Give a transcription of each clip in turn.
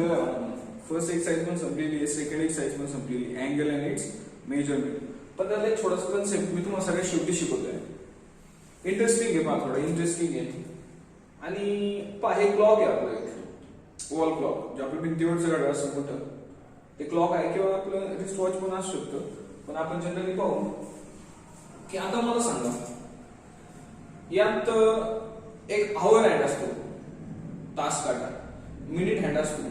संपलेला आहे. First exercise पण संपलेली आहे, सेकंड एक्सरसाइज पण संपलेली, अँगल अँड इट्स मेजरमेंट. पण त्याला एक छोटासा कन्सेप्ट मी तुम्हाला सगळ्यात शेवटी शिकवतोय. इंटरेस्टिंग आहे पहा, थोडं इंटरेस्टिंग आहे. आणि पहा हे क्लॉक आहे आपलं, एक वॉल क्लॉक जे आपलं भिंतीवरचं घड्याळ असं मोठं ते क्लॉक आहे, किंवा आपलं रिस्ट वॉच पण असू शकतं. पण आपण जनरली पाहू की आता मला सांगा, यात एक आवर हँड असतो, तास काटा, मिनिट हँड असतो,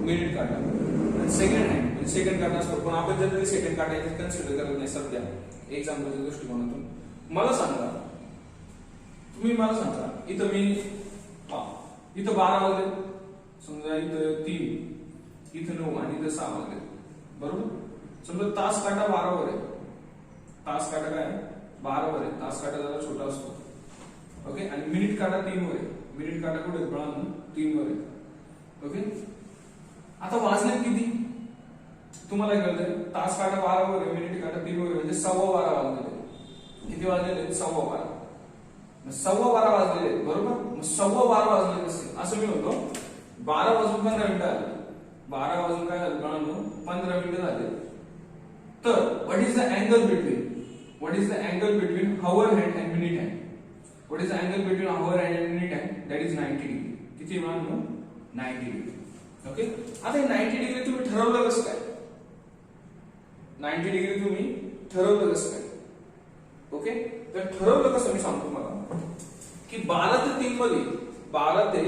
मिनिट काटा, आणि सेकंड हँड म्हणजे सेकंड काटा असतो. पण आपण जनरली सेकंड काटा याच्यात कन्सिडर करत नाही सध्या एक्झाम्पलच्या दृष्टिकोनातून. मला सांगा, तुम्ही मला सांगा, इथं मी इथं 12 वाजले, समजा इथं 3, इथं 9 आणि इथं 6 वाजले, बरोबर. समजा तास काटा 12 वर आहे, तास काटा काय 12 वर आहे, तास काटा जरा छोटा असतो, ओके. आणि मिनिट काटा 3 वर आहे, मिनिट काटा कुठे आहे कळा, 3 वर आहे, ओके. आता वाजले किती तुम्हाला कळतंय, तास काटा 12 वर आहे, मिनिट काटा 3 वर आहे, म्हणजे 12:15 वाजले. किती वाजलेले? 12:15. 12:15 वाजलेले, बरोबर. मग 12:15 वाजले असतील असं मी म्हणतो. 12 वाजून 15 मिनिटं आले, 12 वाजून काय झालं कळालं, 15 मिनिटं झाले. तर what is the angle between, what is the angle between hover hand and minute hand? What is the angle between hover hand and minute hand? That is 90 degree. किती म्हणून 90 डिग्री, ओके. आता हे 90 डिग्री तुम्ही ठरवलं कसं काय? 90 degree तुम्ही ठरवलं कसं काय? ओके. तर ठरवलं कसं मी सांगतो मला, की 12 ते 3 मध्ये, 12 ते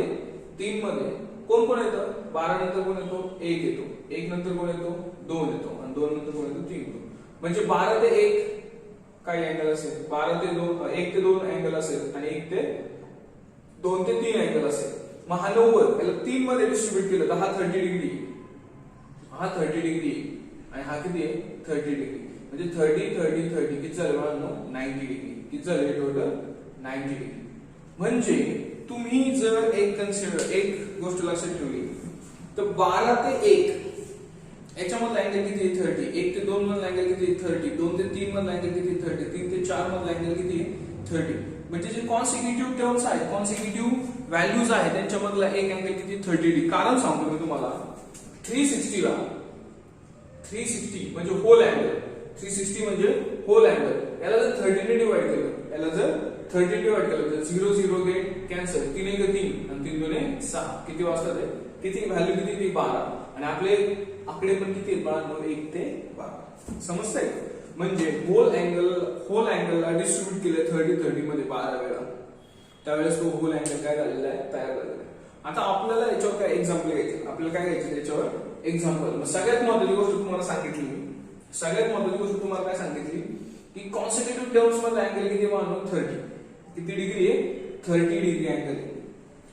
3 मध्ये कोण कोण येतं? 12 नंतर कोण येतो? 1 येतो, 1 नंतर कोण येतो? 2 येतो, आणि 2 नंतर कोण येतो? 3 येतो. म्हणजे 12 ते 1 काही अँगल असेल, 12 ते 2 1 ते 2 अँगल असेल, आणि 1 ते 2 ते 3 अँगल असेल. मग हा 90 याला 3 मध्ये डिस्ट्रीब्यूट केलं तर हा 30 डिग्री, हा 30 डिग्री, आणि हा किती आहे? 30 डिग्री. म्हणजे 30 किती झालं मला? 90 डिग्री. किती झाले टोटल? 90 डिग्री. म्हणजे तुम्ही जर एक गोष्ट लक्षात ठेवली तर 12 ते 1 याच्यामधला अँगल किती आहे? 30. 1 ते 2 मधला अँगल किती आहे? 30. 2 ते 3 मधला अँगल किती आहे? 30. 3 ते 4 मधला अँगल किती आहे? 30. म्हणजे जे कॉन्सिक्युटिव्ह टर्म्स आहेत, कॉन्सिक्युटिव्ह व्हॅल्यूज आहेत, त्यांच्यामधला एक अँगल किती? 30 डिग्री. कारण सांगतो मी तुम्हाला, 360 ला 360 म्हणजे होल अँगल, 360 म्हणजे होल अँगल, याला जर 30 ने डिवाइड केलं, याला जर 30 डिवाइड केलं तर 0 0 गेट कॅन्सल, 3 1 3 आणि 3 2 6. किती वाजतात आहे? किती व्हॅल्यू किती ती? 12. आणि आपले आकडे पण किती आहेत? 1 ते 12. समजतंय? म्हणजे होल अँगलला डिस्ट्रीब्यूट केलं 30 मध्ये 12 वेळा, त्यावेळेस तो होल अँगल काय झालेला आहे? तयार झालेला आहे. आता आपल्याला याच्यावर काय एक्झाम्पल घ्यायचं, आपल्याला काय घ्यायचं त्याच्यावर एक्झाम्पल. सगळ्यात महत्त्वाची गोष्ट तुम्हाला सांगितली, सगळ्यात महत्त्वाची गोष्ट तुम्हाला काय सांगितली, की कॉन्सिक्युटिव्ह टर्म्स मध्ये अँगल किती? 30. किती डिग्री आहे? 30 डिग्री अँगल आहे.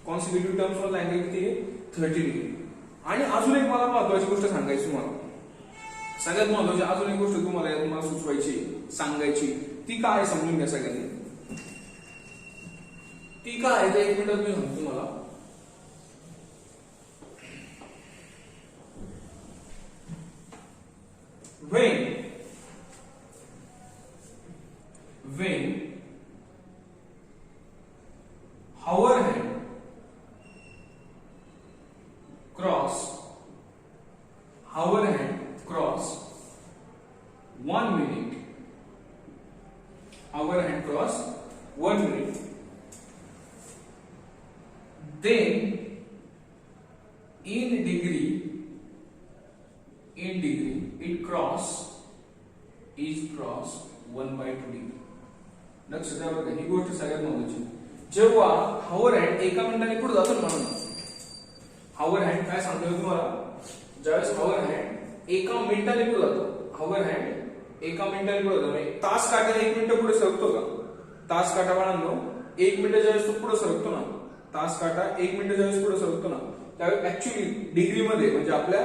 कॉन्सिक्युटिव्ह टर्म्स मध्ये अँगल किती आहे? 30 डिग्री. आणि अजून एक मला महत्त्वाची गोष्ट सांगायची तुम्हाला, सगळ्यात महत्त्वाची अजून एक गोष्ट तुम्हाला सुचवायची, सांगायची, ती काय आहे समजून घ्या सगळ्यांनी. ती काय आहे ते 1 मिनिटात मी सांगतो तुम्हाला. when hour hand cross 1 minute, hour hand cross 1 minute, then in degree it cross 1/2 degree. लक्ष द्या बघा, ही गोष्ट सगळ्यात महत्त्वाची. जेव्हा हॉवर हँड एका मिनिटाने पुढे जातो ना, हॉवर हँड काय सांगतो तुम्हाला, ज्यावेळेस हॉवर हँड एका मिनिटाने पुढे जातो, हॉवर हँड एका मिनिटाने पुढे जातो. तास काटा 1 मिनिट पुढे सरकतो का? तास काटा बाळांनो 1 मिनिट ज्यावेळेस तो पुढे सरकतो ना, तास काटा 1 मिनिट ज्यावेळेस पुढे सरकतो ना, त्यावेळेस ऍक्च्युअली डिग्रीमध्ये म्हणजे आपल्या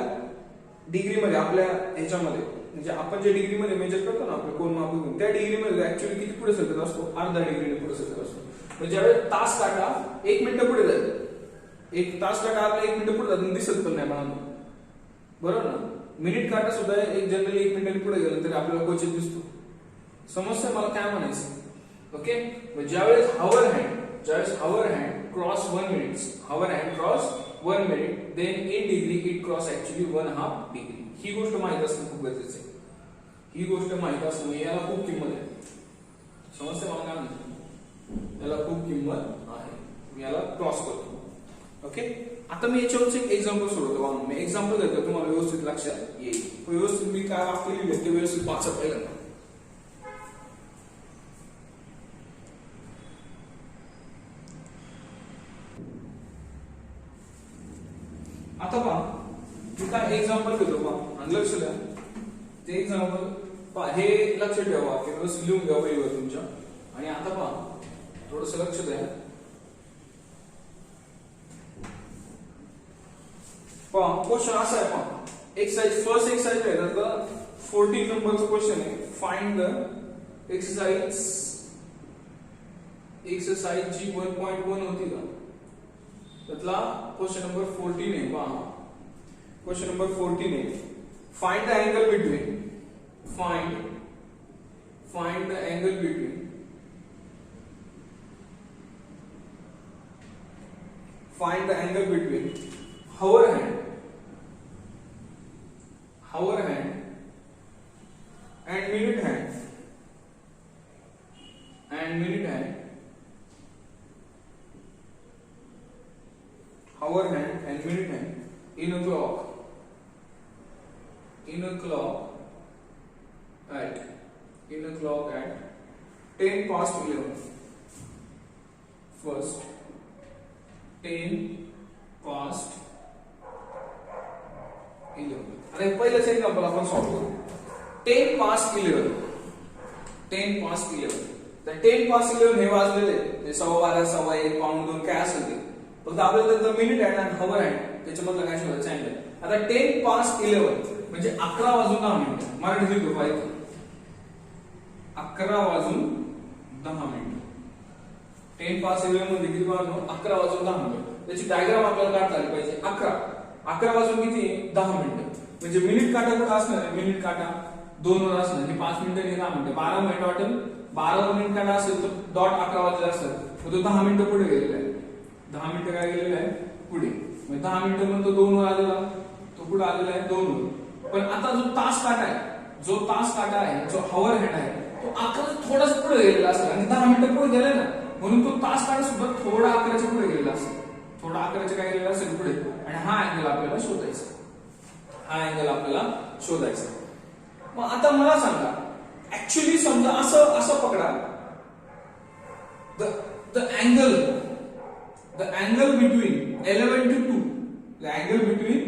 ह्याच्यामध्ये, म्हणजे आपण जे डिग्रीमध्ये मेजर करतो ना आपलं कोण मापून, त्या डिग्रीमध्ये ऍक्च्युअली किती पुढे सरकत असतो? अर्धा डिग्रीने पुढे सरकत असतो. म्हणजे ज्यावेळेस तास काटा 1 मिनिट पुढे जाईल, एक तास काटा आपला 1 मिनिट पुढे जातो, दिसत पण नाही मला, बरोबर ना. मिनिट काटा सुद्धा एक जनरली 1 मिनिटाने पुढे गेलं तरी आपल्याला क्वचित दिसतो. समजतंय मला काय म्हणायचं? ओके. ज्यावेळेस hover hand cross 1 minute, hour hand cross 1 minute, then in degree cross actually 1/2 degree. ही गोष्ट माहित असणं खूप गरजेचं आहे. ही गोष्ट माहित असणं याला खूप किंमत आहे. समजते मला काय म्हणतो? याला खूप किंमत आहे. मी याला क्रॉस करतो. ओके. आता मी याच्यावरच एक एक्झाम्पल सोडवतो. मी एक्झाम्पल देतो, तुम्हाला व्यवस्थित लक्षात येईल. व्यवस्थित मी काय वाक्य लिहिले ते व्यवस्थित वाचा पहिल्यांदा. आता पहा, मी काय एक्झाम्पल घेतो पहा आणि लक्ष द्या. ते एक्झाम्पल पहा, हे लक्षात ठेवा की व्यवस्थित लिहून घ्या वहीवर तुमच्या. आणि आता पहा, थोडस लक्ष द्या. पहा क्वेश्चन असा आहे. पहा एक्सरसाइज, फर्स्ट एक्सरसाइज आहे तर 14 नंबरचा क्वेश्चन आहे. फाइंड द एक्सरसाइज जी 1.1 होती का त्यातला क्वेश्चन नंबर 14 आहे. पहा क्वेश्चन नंबर 14 आहे. Find the angle between find the angle between hour hand and minute hand hour hand and minute hand in a clock at 10 past 11. First 10 past 11. अरे पहिलंच example आपण solve करू. 10 past 11. तर 10 past 11 हे वाजलेले ते 12:15, 1:15, पाऊण 2 काय असेल ते. फक्त आपल्याला त्याचा मिनिट आहे आणि हवर आहे त्याच्यामधलं काय शोधायचं आहे. आता 10 past 11 म्हणजे 11 वाजून 10 मिनिटं. मराठीत लिहितो पाहिजे 11 वाजून 10 मिनिटं. 10 past 11 म्हणजे किती वाजून 11 वाजून 10 मिनिटं. त्याची डायग्राम आपल्याला काढता आली पाहिजे. 11 वाजून किती 10 मिनिटं म्हणजे मिनिट काटा कुठे असणार आहे. मिनिट काटा 2 वर असणार. हे 5 मिनिटं आणि 10 मिनिटं 12 मिनिट वाटेल. 12 वर मिनिट काटा असेल तर डॉट 11 वाजले असतात. तो 10 मिनिटं पुढे गेलेला आहे. 10 मिनिटं काय गेलेलं आहे पुढे. म्हणजे 10 मिनिटं म्हणतो 2 वर आलेला, तो पुढे आलेला आहे 2 वर. पण आता जो तास काटा आहे, जो हवर हँड आहे तो 11 थोडासा पुढे गेलेला असेल आणि 10 मिनिटं पुढे गेले ना, म्हणून तो तास काटा सुद्धा थोडा 11च्या पुढे गेलेला असेल. थोडा 11च्या काय गेलेला असेल पुढे. आणि हा अँगल आपल्याला शोधायचा. मग आता मला सांगा, ऍक्च्युली समजा असं पकडा, the angle between 11 to 2, the angle between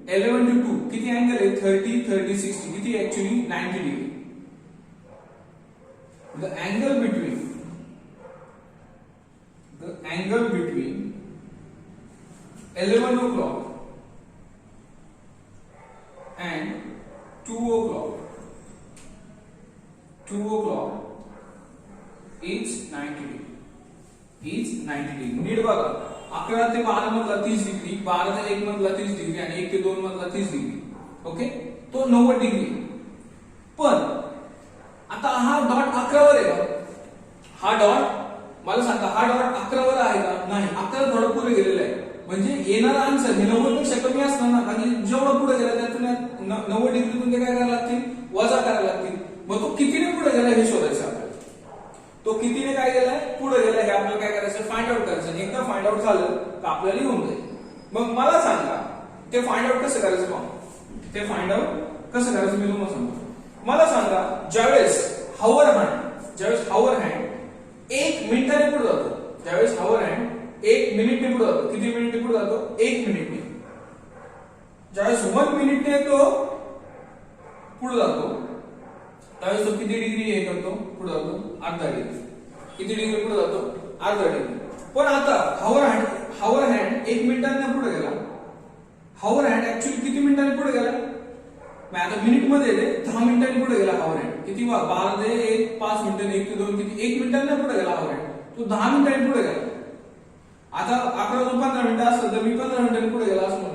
11 to 2 किती अँगल आहे 30, 30, 60 किती actually 90 degree. The angle between 11 o'clock and 2 o'clock is 90 degree. नीट बघा, 11 ते 12 मधला 30 डिग्री, 12 ते 1 मधला 30 डिग्री आणि 1 ते 2 मधला 30 डिग्री. ओके, तो 90 डिग्री. पण आता हा डॉट 11 वर आहे का? हा डॉट मला सांगा, हा डॉट 11 वर आहे का? नाही, 11 थोडं पुढे गेलेला आहे. म्हणजे येणारा आन्सर हे 90 पेक्षा कमी असणार ना, आणि जेवढं पुढे गेला त्यातून 90 डिग्रीतून ते काय करायला लागतील, वजा करायला लागतील. मग तो कितीने पुढे गेला हे शोधायचं आपल्याला. तो कितीने काय गेलाय पुढे गेलाय हे आपल्याला काय करायचं, फाइंड आउट करायचं. एकदा फाइंड आउट झालं तर आपल्याला येऊन जाईल. मग मला सांगा ते फाइंड आउट कसं करायचं. मी तुम्हाला सांगतो. मला सांगा, ज्यावेळेस हवर हँड 1 मिनिटाने पुढे जातो, ज्यावेळेस हवर हँड 1 मिनिटने पुढे जातो. किती मिनिटने पुढे जातो? 1 मिनिटने. ज्यावेळेस 1 मिनिटने तो पुढे जातो त्यावेळेस तो किती डिग्री हे करतो पुढे जातो? अर्धा डिग्री. किती डिग्री पुढे जातो? अर्धा डिग्री. पण आता हवर हँड 1 मिनिटाने पुढे गेला. हवर हँड ऍक्च्युअली किती मिनिटांनी पुढे गेला? मग आता मिनिट मध्ये येते 10 मिनिटांनी पुढे गेला हवर हँड. किती 12 ते 1 5 मिनिटांनी 1 ते 2 किती 1 मिनिटांनी पुढे गेला हवर हँड. तो 10 मिनिटांनी पुढे गेला. आता 11 वाजून 15 मिनिटं असेल तर मी 15 मिनिटांनी पुढे गेला असं म्हणतो.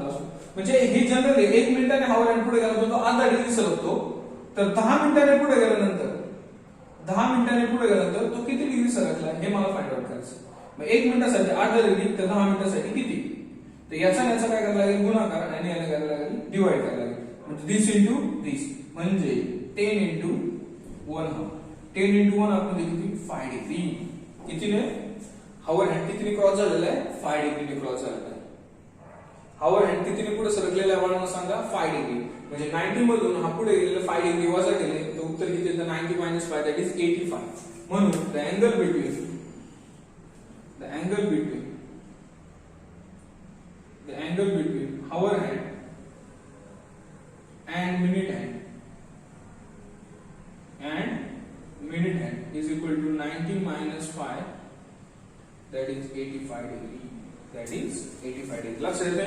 म्हणजे हे जनरली 1 मिनिटाने हवर हँड पुढे गेला तो अर्धा डिग्री सरकतो. तर 10 मिनिटांनी पुढे गेल्यानंतर तो किती डिग्री सरकला हे मला फाइंड आउट करायचं. मग 1 मिनिटासाठी अर्धा डिग्री तर 10 मिनिटासाठी किती. तर याचा काय करायला लागेल गुणाकार आणि याला करायला लागेल डिवाइड करायला लागेल. म्हणजे दिस इंटू दिस म्हणजे 10 इंटू 1 हाफ. 10 इंटू 1 हाफ म्हणजे किती 5 डिग्री. कितीने हावर हँड कितीने क्रॉस झालेला आहे 5 डिग्रीने क्रॉस झालेला आहे. हावर हँड कितीने पुढे सरकलेला आहे मला सांगा 5 डिग्री. म्हणजे 90 मधून हा पुढे गेलेला 5 डिग्री वजा केले तर उत्तर किती येतं 90 minus 5 that is 85. म्हणून the angle between hour hand and minute hand is equal to 90 minus 5 that is 85 degree. लक्षात येते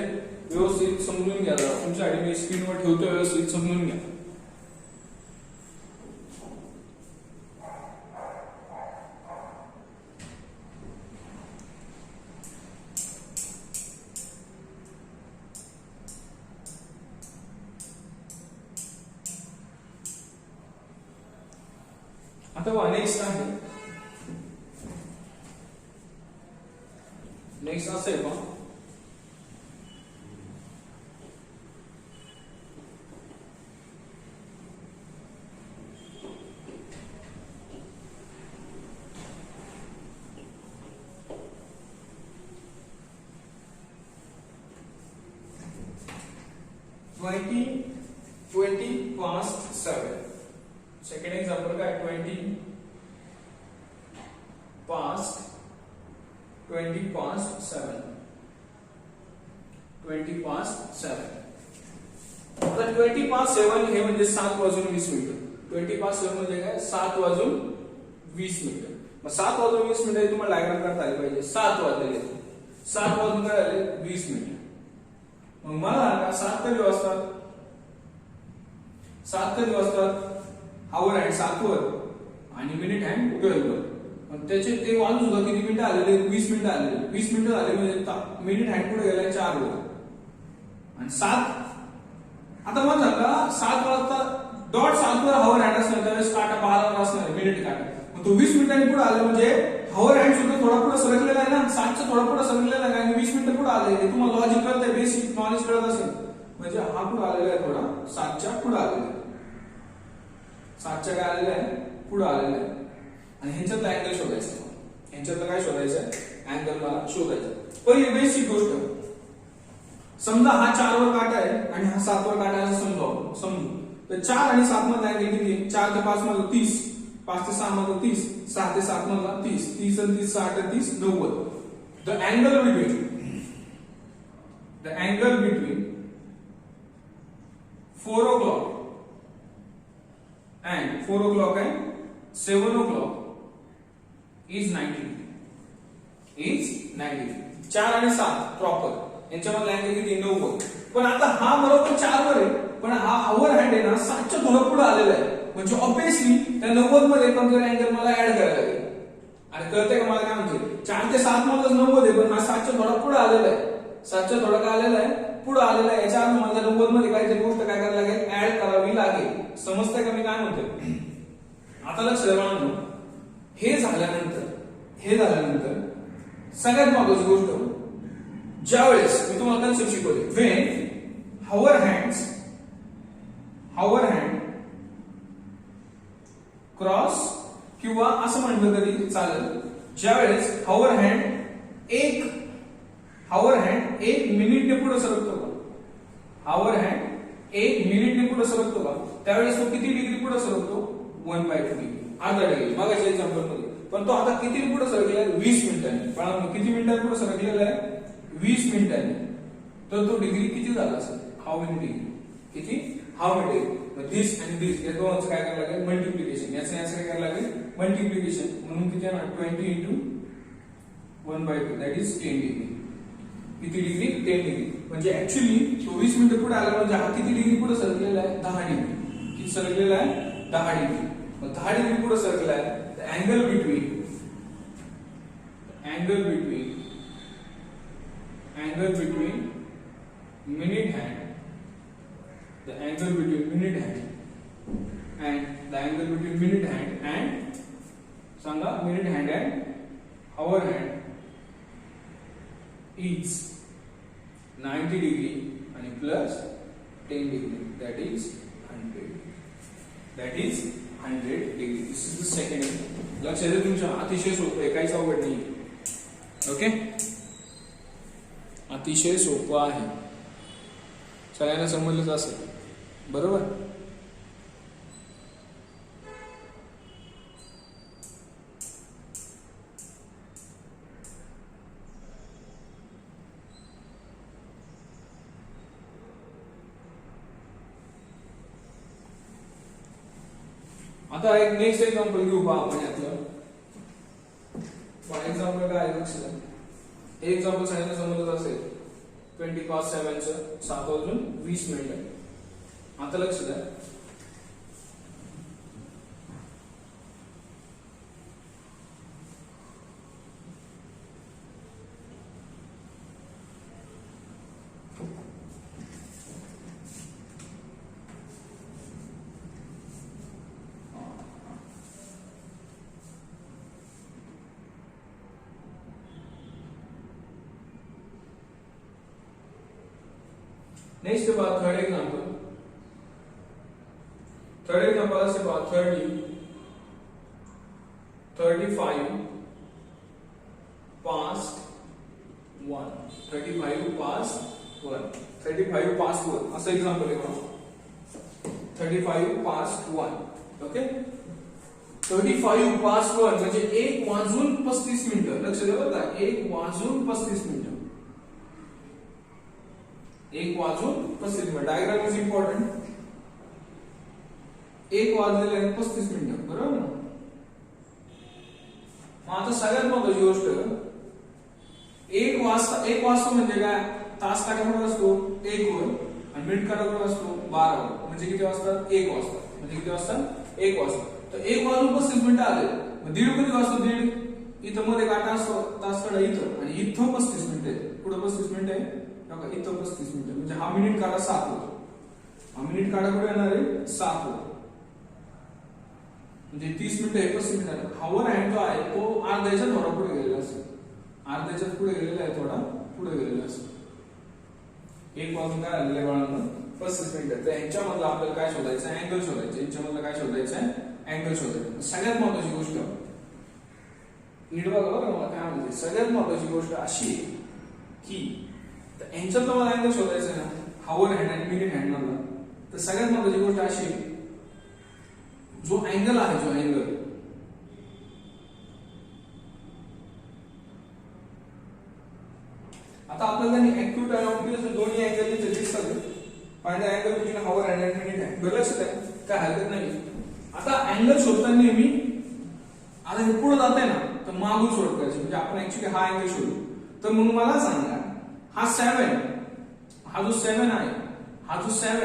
व्यवस्थित समजून घ्या. तुमच्यासाठी मी स्क्रीनवर ठेवतो व्यवस्थित समजून घ्या. आता नेक्स्ट आहे नेक्स्ट असं आहे पहा 20 past 7. सेकंड एग्जांपल काय 20 past 7. 20 past 7. आता 20 past 7 हे म्हणजे 7 वाजून 20 मिनिटं. 20 past 7 म्हणजे काय 7 वाजून 20 मिनिटं. मग 7 वाजून 20 मिनिटं तुम्हाला डायग्राम करता आली पाहिजे. 7 वाजले 7 वाजून काय झाले 20 मिनिटं. मग मला 7 कधी वाजतात 7 कधी वाजतात हावर हँड 7 वर आणि मिनिट हँड 12 वर. मग त्याचे ते वाजून सुद्धा किती मिनिटं आलेले 20 मिनिटं आलेले. 20 मिनिटं झाले म्हणजे मिनिट हँड पुढे गेला 4 वर आणि 7. आता मला सांगा 7 वाजता डॉट 7 वर हावर हँड असणार त्यावेळेस काटा 12 वर असणार मिनिट काटा. मग तो 20 मिनिटांनी पुढे आला म्हणजे हावर हँड सुद्धा थोडा पुढे सरकलेला आहे ना 7च्या थोडा पुढे सरकलेला आहे आणि 20 मिनिटं पुढे आले. हे तुम्हाला लॉजिक कळतंय बेसिक नॉलेज कळत असेल म्हणजे हा पुढे आलेला आहे थोडा 7च्या पुढे आलेला आहे. 7च्या काय आलेला आहे पुढे आलेला आहे आणि ह्यांच्यातला अँगल शोधायचा. ह्यांच्यातलं काय शोधायचं अँगल मला शोधायचं. पहिली बेसिक गोष्ट समजा हा 4 वर काटा आहे आणि हा 7 वर काटा आहे असं समजू तर 4 आणि 7 मधला अँगल किती 4 ते 5 मधला 30 5 ते 6 मधला 30 6 ते 7 मधला 30 30 आणि 30 60 आणि 30 90. The angle between 4 o'clock and 4 o'clock and 7 o'clock is 90. 4 आणि 7 प्रॉपर यांच्यामध्ये अँगल किती 90. पण आता हा बरोबर 4 वर आहे पण हा हावर हँड आहे ना 7च्या थोडं पुढे आलेला आहे म्हणजे ऑब्वियसली त्या 90 मध्ये कोणतरी अँगल मला ऍड करायला लागेल. आणि कळतंय का मला काय म्हणते 4 ते 7 मधलंच 90 आहे पण हा 7च्या थोडा पुढे आलेला आहे. 7च्या थोडा काय आलेला आहे पुढे आलेला आहे. याच्या अर्थ मला 90 मध्ये काहीतरी गोष्ट काय करायला लागेल ऍड करावी लागेल. समजतंय का मी काय म्हणतोय. आता लक्ष द्या हे झाल्यानंतर सगळ्यात महत्वाची गोष्ट ज्यावेळेस मी तुम्हाला कन्सेप्ट शिकवले व्हेन हावर हँड क्रॉस किंवा असं म्हटलं तरी चालेल ज्यावेळेस हावर हँड एक मिनिटने पुढे सरकतो का हावर हँड 1 मिनिटने पुढे सरकतो का त्यावेळेस तो किती डिग्री पुढे सरकतो 1/2 डिग्री अर्धा डिग्री मागायच्या एक्झाम्पल मध्ये. पण तो आता किती पुढे सरकलेला आहे 20 मिनिटांनी. पण किती मिनिटांनी पुढे सरकलेला आहे 20 मिनिटांनी. तर तो डिग्री किती झाला असेल हाऊ मेनी डिग्री किती हाऊ मेनी डिग्री. दिस आणि दिस या दोनचं काय करायला लागेल मल्टिप्लिकेशन. याचं काय करायला लागेल मल्टिप्लिकेशन. म्हणून किती आहे 20 into 1/2 दॅट इज 10 डिग्री. किती डिग्री 10 डिग्री. म्हणजे ऍक्च्युअली 24 मिनिटं पुढे आला म्हणजे हा किती डिग्री पुढे सरकलेला आहे 10 डिग्री. किती सरकलेला आहे 10 डिग्री. मग 10 डिग्री पुढे सरकलेला आहे. Angle between minute hand the angle between minute hand and सांगा minute hand and hour hand is 90 degree आणि plus 10 degree, that is 100. That is 100 degree. This is the second one. लक्षात येईल तुमच्या, अतिशय सोपं आहे, काहीच अवघड नाही. ओके, अतिशय सोपं आहे, सगळ्यांना समजलंच असेल. बरोबर. आता एक नेक्स्ट एक्झाम्पल घेऊ पहा आपण यातलं. एक्झाम्पल काय आहे लक्षात. हे एक्झाम्पल सगळ्यांना समजत असेल. 20:07 7:20. आता लक्ष द्या. नेक्स्ट बात थर्ड एग्जांपल. थर्ड एग्जांपल से बात 30 35 past 1 35 past 1 35 past 1 असं एक्झाम्पल आहे बघा. 35 past 1. ओके, 35 past 1 म्हणजे 1:35. लक्ष द्या बरं का, 1:35. 1:35. Diagram is important. 1:35, बरोबर ना. मग आता सगळ्यात महत्वाची गोष्ट, 1 वाजता म्हणजे काय, तास काठाकडे असतो 1 वर आणि मिनिट काठाकडे असतो 12 वर. म्हणजे किती वाजतात, 1 वाजता. म्हणजे किती वाजतात, 1 वाजता. तर 1:35 आले. मग दीड कधी वाजतो, दीड इथं मध्ये काटा असतो, तास काढा इथं, आणि इथं 35 मिनिट आहे. पुढे 35 मिनिट आहे, इथं 35 मिनिट. म्हणजे हा मिनिट काढा 7 वर. हा मिनिट काढा कुठे येणार आहे, 7 वर. म्हणजे 30 मिनिट आहे, 35 मिनिट. हावर हँड जो आहे तो अर्ध्याच्या थोडा पुढे गेलेला असेल. अर्ध्याच्या पुढे गेलेला आहे, थोडा पुढे गेलेला असेल. 1 वाजून काय आलेलं आहे बाळांनो, 35 मिनिट. तर यांच्यामधलं आपल्याला काय शोधायचं आहे, अँगल शोधायचं. यांच्यामधलं काय शोधायचं आहे, अँगल शोधायचं. सगळ्यात महत्वाची गोष्ट नीट बघा बरं मला काय म्हणते. सगळ्यात महत्वाची गोष्ट अशी आहे की यांच्यात मला अँगल शोधायचं आहे ना, हावर हँड आणि मिनिट हँड मधला. तर सगळ्यात महत्वाची गोष्ट अशी, जो अँगल आहे, जो अँगल आता आपल्याला ऍक्यूट आणि दोन्ही अँगल इथे दिसतात. Find the angle between hour hand आणि मिनिट हँड. लक्षात आहे, काय हरकत नाही. आता अँगल शोधताना नेहमी, आता हे पुढे जात आहे ना, तर मागून शोध करायचे. म्हणजे आपण ऍक्च्युली हा अँगल शोधू. तर मग मला सांगा, हा 7, हा जो 7 आहे, हा जो 7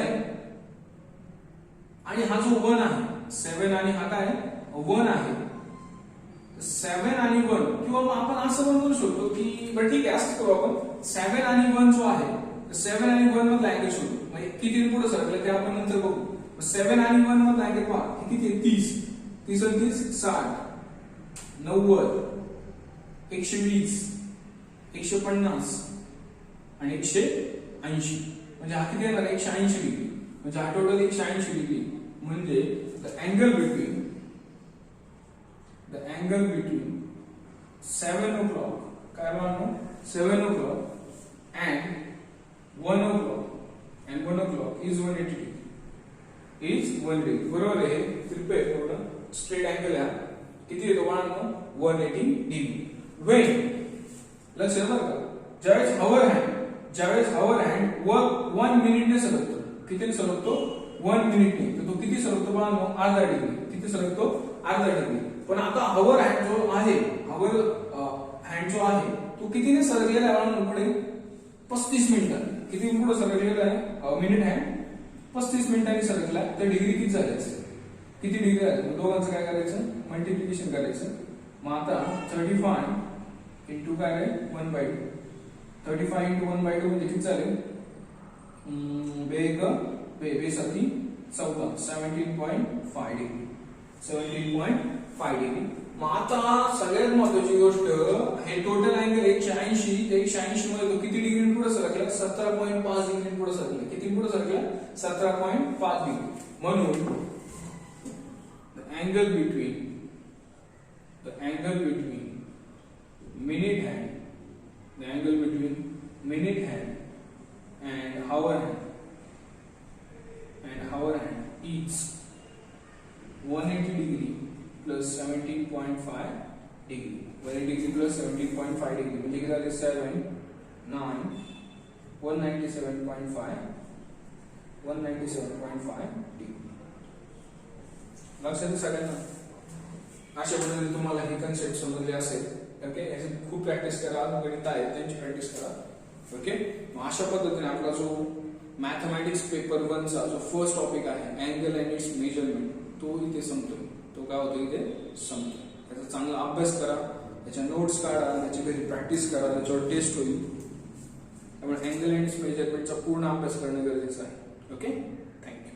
आणि हा जो 1 आहे, 7 आणि हा काय 1 आहे. 7 आणि 1, किंवा मग आपण असं पण करू शकतो की बरं ठीक आहे, असं करू आपण. 7 आणि 1 जो आहे, 7 आणि 1 मधला अँगल शोधू. म्हणजे किती पुढे सरकलं ते आपण नंतर बघू. 7 आणि 1 मधला अँगल पहा किती आहे, 30. 30 आणि 30 60, 90, 120, 150 आणि 180. म्हणजे हा किती येणार, 180 डिग्री. म्हणजे हा टोटल 180 डिग्री. म्हणजे द अँगल बिटवीन 7 o'clock, काय म्हणतो, 7 o'clock and 1 o'clock is 180 degree. is 1 degree. बरोबर आहे. प्रिपेअर थोडं स्ट्रेट अँगल आहे. किती येतो बाळांनो, 180 डिग्री. वेन लक्षात बरं का, ज्यावेळेस हावर हँड 1 मिनिटने सरकतो. किती सरकतो, 1 मिनिटने. तर तो किती सरकतो बाळांनो, अर्धा डिग्री. किती सरकतो, अर्धा डिग्री. पण आता हावर हँड जो आहे, हावर हँड जो आहे तो कितीने सरकलेला आहे बाळांनो, पुढे 35 मिनिटांनी. किती पुढे सरकलेला आहे, मिनिट हँड 35 मिनिटांनी सरकला. तर डिग्री किती झाली असेल, किती डिग्री झाली. दोघांचं काय करायचं, मल्टिप्लिकेशन करायचं. मग आता 35 इंटू काय आहे, 1/2. 35 इंटू 1/2 म्हणजे किती झाले, बे 14, 17.5 डिग्री. 17.5 डिग्री. मग आता सगळ्यात महत्वाची गोष्ट, हे टोटल अँगल 180. 180 मध्ये तो किती डिग्री पुढे सरकला, 17.5 डिग्री पुढे सरकला. किती पुढे सरकला, 17.5 डिग्री. म्हणून the angle between minute hand and hour hand is 180 degree plus 17.5 degree. 180 degree plus 17.5 degree म्हणजे किती झाले 7 9 197.5 डिग्री. लक्षात सगळ्यांना अशा पद्धतीने तुम्हाला हे कन्सेप्ट समजले असेल. ओके, याची खूप प्रॅक्टिस करा. गणित आहेत त्यांची प्रॅक्टिस करा. ओके, मग अशा पद्धतीने आपला जो मॅथमॅटिक्स पेपर 1 चा जो फर्स्ट टॉपिक आहे अँगल अँड इट्स मेजरमेंट तो इथे संपतोय. तो काय होतो इथे संपतो. त्याचा चांगला अभ्यास करा, त्याच्या नोट्स काढा, त्याची घरी प्रॅक्टिस करा, त्याच्यावर टेस्ट होईल. त्यामुळे अँगल अँड इट्स मेजरमेंटचा पूर्ण अभ्यास करणं गरजेचं आहे. Okay, thank you.